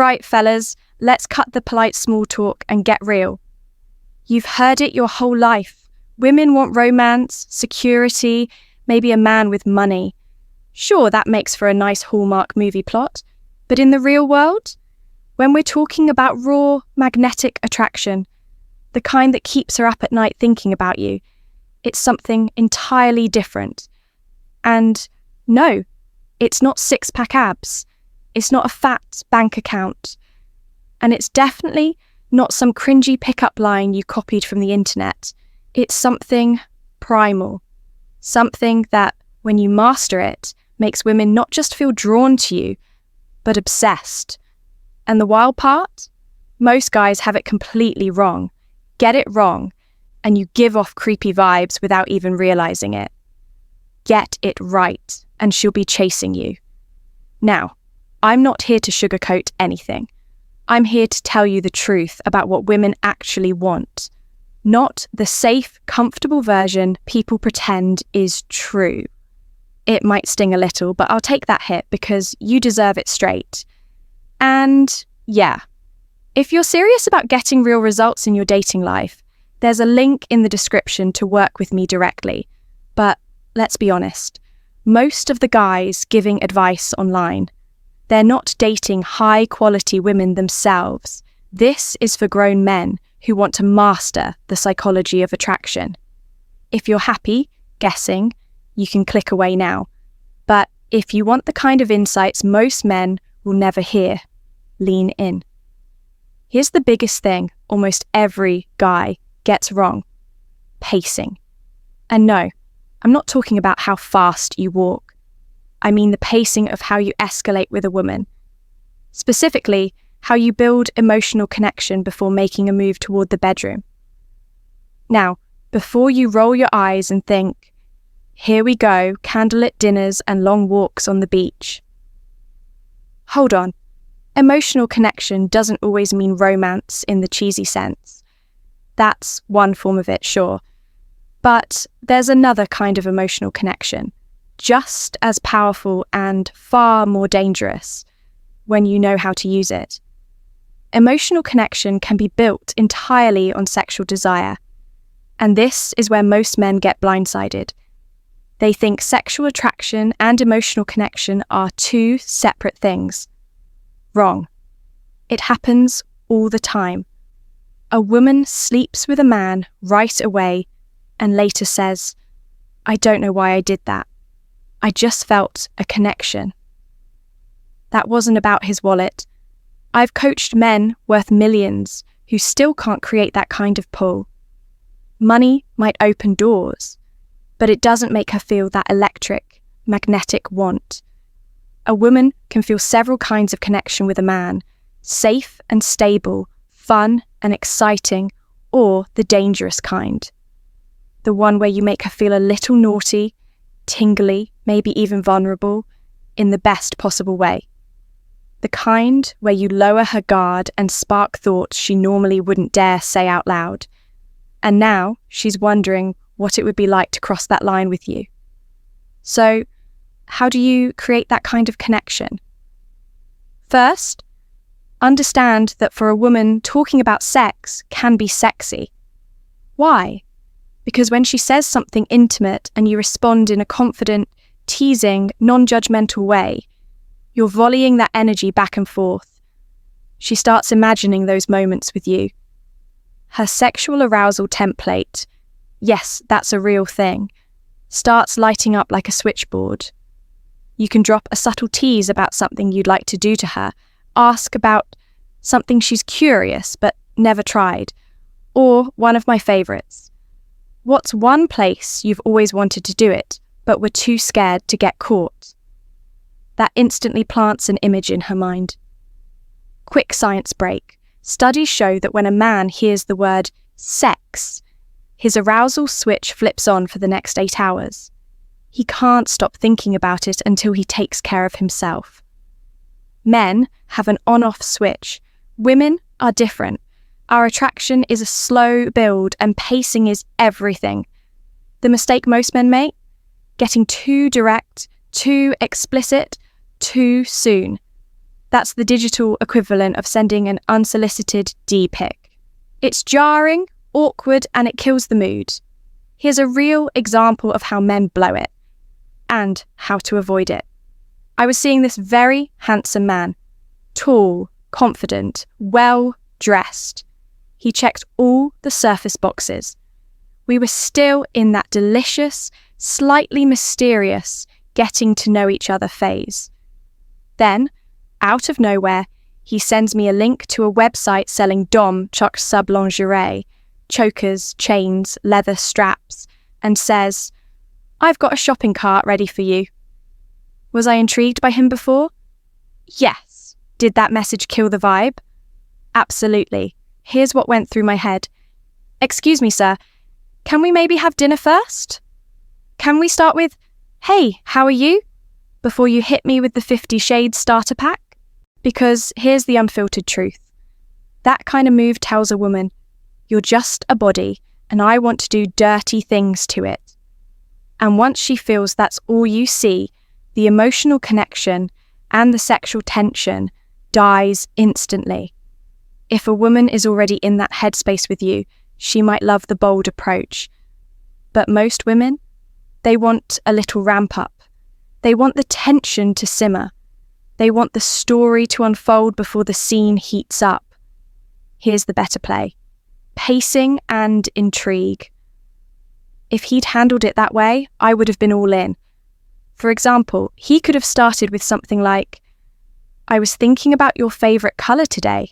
right, fellas, let's cut the polite small talk and get real. You've heard it your whole life. Women want romance, security, maybe a man with money. Sure, that makes for a nice Hallmark movie plot, but in the real world, when we're talking about raw, magnetic attraction, the kind that keeps her up at night thinking about you, it's something entirely different. And no, it's not six-pack abs. It's not a fat bank account. And it's definitely not some cringy pickup line you copied from the internet. It's something primal. Something that, when you master it, makes women not just feel drawn to you, but obsessed. And the wild part? Most guys have it completely wrong, get it wrong, and you give off creepy vibes without even realizing it. Get it right, and she'll be chasing you. Now, I'm not here to sugarcoat anything. I'm here to tell you the truth about what women actually want, not the safe, comfortable version people pretend is true. It might sting a little, but I'll take that hit because you deserve it straight. And yeah, if you're serious about getting real results in your dating life, there's a link in the description to work with me directly. But let's be honest, most of the guys giving advice online, they're not dating high-quality women themselves. This is for grown men who want to master the psychology of attraction. If you're happy guessing, you can click away now. But if you want the kind of insights most men will never hear, lean in. Here's the biggest thing almost every guy gets wrong: pacing. And no, I'm not talking about how fast you walk. I mean the pacing of how you escalate with a woman. Specifically, how you build emotional connection before making a move toward the bedroom. Now, before you roll your eyes and think, here we go, candlelit dinners and long walks on the beach. Hold on. Emotional connection doesn't always mean romance in the cheesy sense. That's one form of it, sure. But there's another kind of emotional connection, just as powerful and far more dangerous when you know how to use it. Emotional connection can be built entirely on sexual desire. And this is where most men get blindsided. They think sexual attraction and emotional connection are two separate things. Wrong. It happens all the time. A woman sleeps with a man right away and later says, I don't know why I did that. I just felt a connection. That wasn't about his wallet. I've coached men worth millions who still can't create that kind of pull. Money might open doors, but it doesn't make her feel that electric, magnetic want. A woman can feel several kinds of connection with a man, safe and stable, fun and exciting, or the dangerous kind. The one where you make her feel a little naughty, tingly, maybe even vulnerable, in the best possible way. The kind where you lower her guard and spark thoughts she normally wouldn't dare say out loud. And now she's wondering what it would be like to cross that line with you. So, how do you create that kind of connection? First, understand that for a woman, talking about sex can be sexy. Why? Because when she says something intimate and you respond in a confident, teasing, non-judgmental way, you're volleying that energy back and forth. She starts imagining those moments with you. Her sexual arousal template, yes, that's a real thing, starts lighting up like a switchboard. You can drop a subtle tease about something you'd like to do to her, ask about something she's curious but never tried, or one of my favourites. What's one place you've always wanted to do it, but were too scared to get caught? That instantly plants an image in her mind. Quick science break. Studies show that when a man hears the word sex, his arousal switch flips on for the next 8 hours. He can't stop thinking about it until he takes care of himself. Men have an on-off switch. Women are different. Our attraction is a slow build and pacing is everything. The mistake most men make? Getting too direct, too explicit, too soon. That's the digital equivalent of sending an unsolicited D-pic. It's jarring, awkward, and it kills the mood. Here's a real example of how men blow it and how to avoid it. I was seeing this very handsome man, tall, confident, well-dressed. He checked all the surface boxes. We were still in that delicious, slightly mysterious, getting to know each other phase. Then, out of nowhere, he sends me a link to a website selling dom choc sub lingerie, chokers, chains, leather straps, and says, "I've got a shopping cart ready for you." Was I intrigued by him before? Yes. Did that message kill the vibe? Absolutely. Here's what went through my head. "Excuse me, sir, can we maybe have dinner first? Can we start with, 'Hey, how are you?' before you hit me with the 50 Shades starter pack?" Because here's the unfiltered truth. That kind of move tells a woman, "You're just a body, and I want to do dirty things to it." And once she feels that's all you see, the emotional connection and the sexual tension dies instantly. If a woman is already in that headspace with you, she might love the bold approach. But most women, they want a little ramp up. They want the tension to simmer. They want the story to unfold before the scene heats up. Here's the better play: pacing and intrigue. If he'd handled it that way, I would have been all in. For example, he could have started with something like, "I was thinking about your favourite colour today,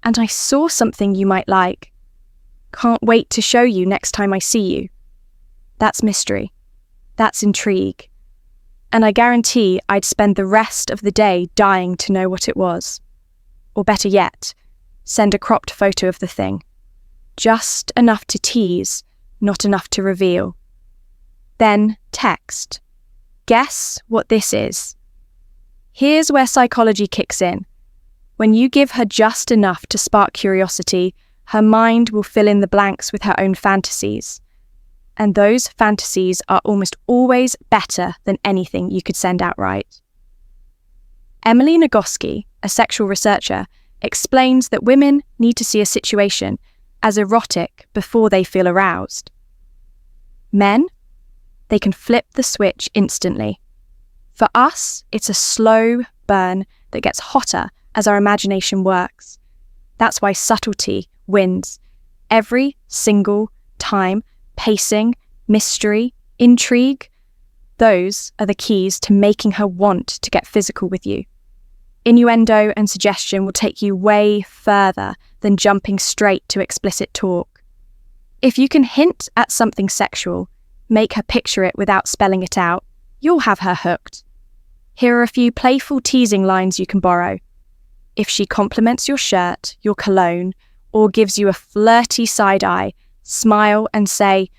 and I saw something you might like. Can't wait to show you next time I see you." That's mystery. That's intrigue. And I guarantee I'd spend the rest of the day dying to know what it was. Or better yet, send a cropped photo of the thing. Just enough to tease, not enough to reveal. Then text. Guess what this is? Here's where psychology kicks in. When you give her just enough to spark curiosity, her mind will fill in the blanks with her own fantasies. And those fantasies are almost always better than anything you could send outright. Emily Nagoski, a sexual researcher, explains that women need to see a situation as erotic before they feel aroused. Men, they can flip the switch instantly. For us, it's a slow burn that gets hotter as our imagination works. That's why subtlety wins every single time. Pacing, mystery, intrigue, those are the keys to making her want to get physical with you. Innuendo and suggestion will take you way further than jumping straight to explicit talk. If you can hint at something sexual, make her picture it without spelling it out, you'll have her hooked. Here are a few playful teasing lines you can borrow. If she compliments your shirt, your cologne, or gives you a flirty side eye, smile and say,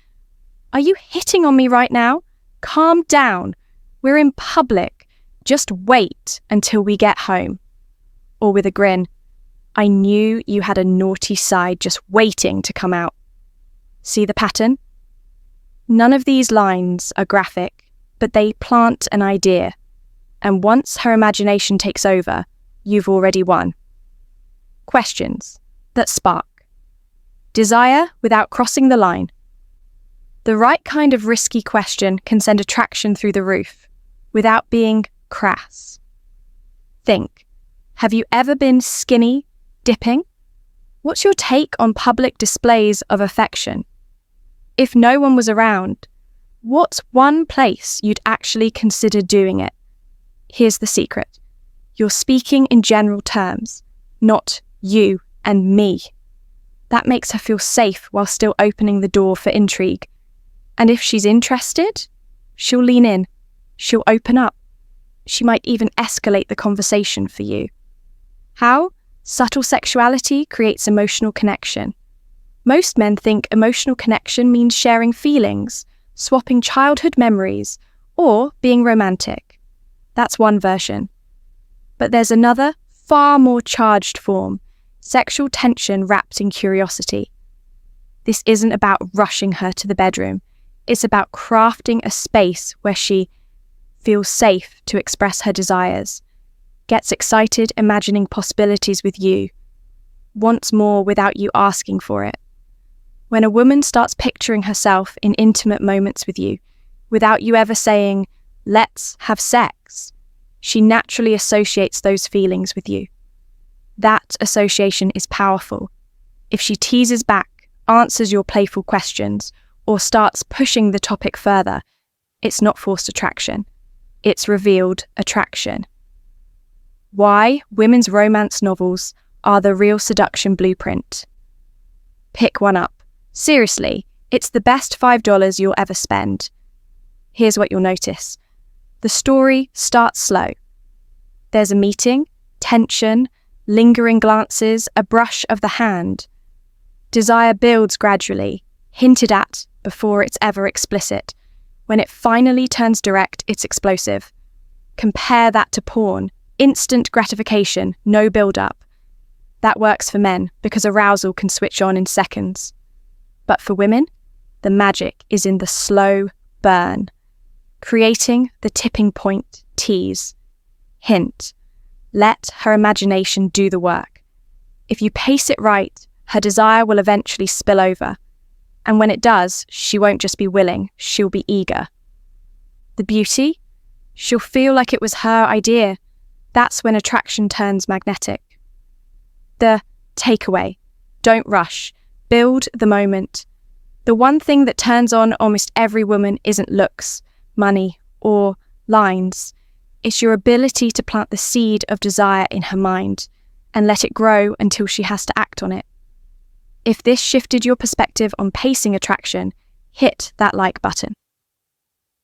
"Are you hitting on me right now? Calm down. We're in public. Just wait until we get home." Or with a grin, "I knew you had a naughty side just waiting to come out." See the pattern? None of these lines are graphic, but they plant an idea. And once her imagination takes over, you've already won. Questions that spark. Desire without crossing the line. The right kind of risky question can send attraction through the roof without being crass. Think, have you ever been skinny dipping? What's your take on public displays of affection? If no one was around, what's one place you'd actually consider doing it? Here's the secret. You're speaking in general terms, not you and me. That makes her feel safe while still opening the door for intrigue. And if she's interested, she'll lean in, she'll open up. She might even escalate the conversation for you. How? Subtle sexuality creates emotional connection. Most men think emotional connection means sharing feelings, swapping childhood memories, or being romantic. That's one version. But there's another, far more charged form. Sexual tension wrapped in curiosity. This isn't about rushing her to the bedroom. It's about crafting a space where she feels safe to express her desires. gets excited imagining possibilities with you, wants more without you asking for it. When a woman starts picturing herself in intimate moments with you, without you ever saying, "Let's have sex," she naturally associates those feelings with you. That association is powerful. If she teases back, answers your playful questions, or starts pushing the topic further, it's not forced attraction. It's revealed attraction. Why women's romance novels are the real seduction blueprint. Pick one up. Seriously, it's the best $5 you'll ever spend. Here's what you'll notice. The story starts slow. There's a meeting, tension, lingering glances, a brush of the hand. Desire builds gradually, hinted at before it's ever explicit. When it finally turns direct, it's explosive. Compare that to porn. Instant gratification, no build-up. That works for men because arousal can switch on in seconds. But for women, the magic is in the slow burn. Creating the tipping point tease. Hint, let her imagination do the work. If you pace it right, her desire will eventually spill over. And when it does, she won't just be willing, she'll be eager. The beauty? She'll feel like it was her idea. That's when attraction turns magnetic. The takeaway. Don't rush. Build the moment. The one thing that turns on almost every woman isn't looks, money, or lines. It's your ability to plant the seed of desire in her mind and let it grow until she has to act on it. If this shifted your perspective on pacing attraction, hit that like button.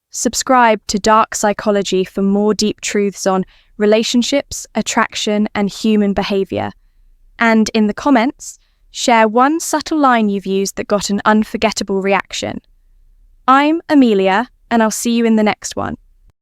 Subscribe to Dark Psychology for more deep truths on relationships, attraction, and human behavior. And in the comments, share one subtle line you've used that got an unforgettable reaction. I'm Amelia, and I'll see you in the next one.